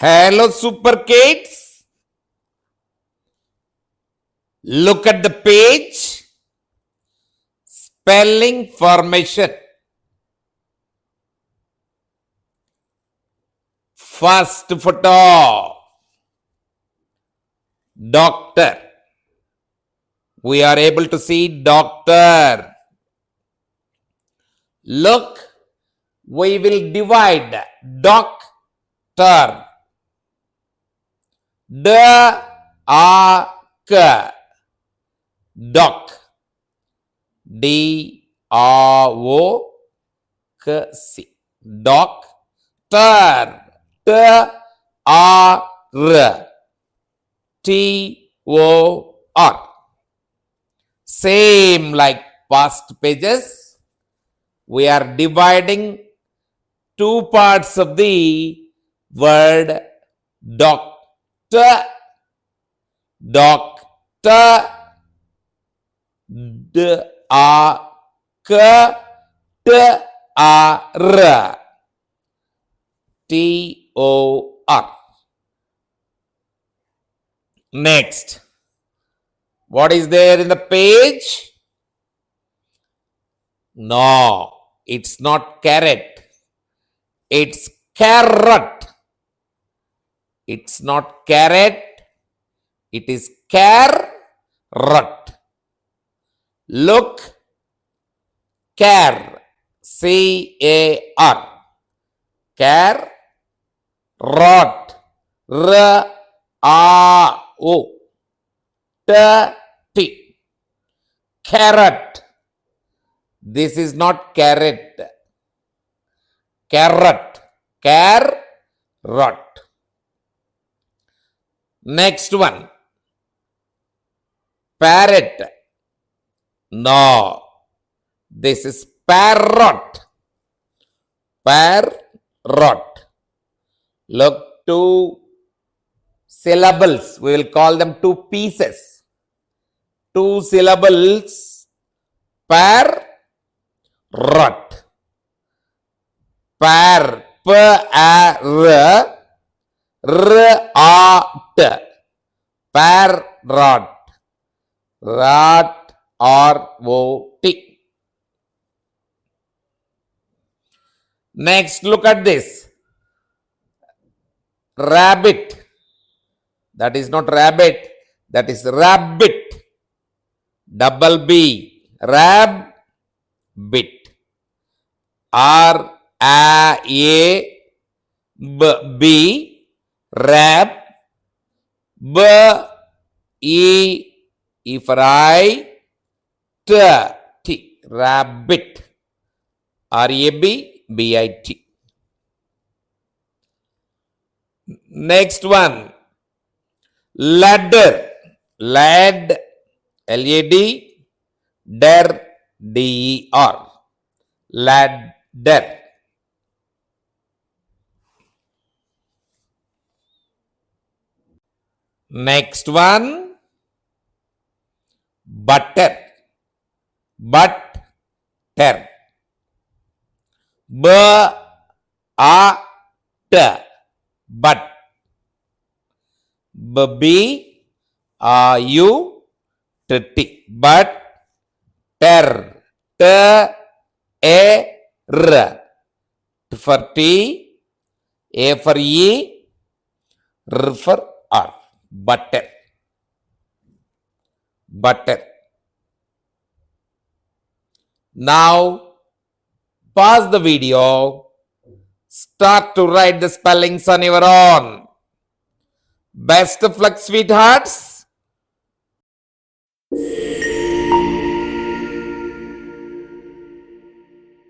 Hello, super kids. Look at the page. Spelling formation. First photo. Doctor. We are able to see doctor. Look, we will divide doctor. D-A-K. Doc. D-R-O-K-C. Doctor. T-R. T-O-R. Same like past pages. We are dividing two parts of the word doctor. Doctor. D-A-K-T-R. T-O-R. Next. What is there in the page? No, it's not carrot. It's carrot. It's not carrot. It is carrot. Look, care, C-A-R, care, rot, R-A-O, T, carrot. This is not carrot. Carrot, carrot. Next one, parrot. No, this is parrot. Parrot. Look, two syllables. We will call them two pieces. Two syllables. Parrot. Par. P-A-R. R-A-T. Parrot. Rat. R-O-T. Next, look at this. Rabbit. That is not rabbit. That is rabbit. Double B. Rabbit. R-A-A-B. Rab. B-E for I. T. Rabbit. R-A-B-B-I-T. Next one. Ladder. Lad. L-A-D. Der. D-E-R. Ladder. Next one. Butter. Butter. B-A-T. But. B-B-U-T-T. But. Ter. T-A-R. T for T. A for E. R for R. Butter. Butter. Now, pause the video, start to write the spellings on your own. Best of luck, sweethearts.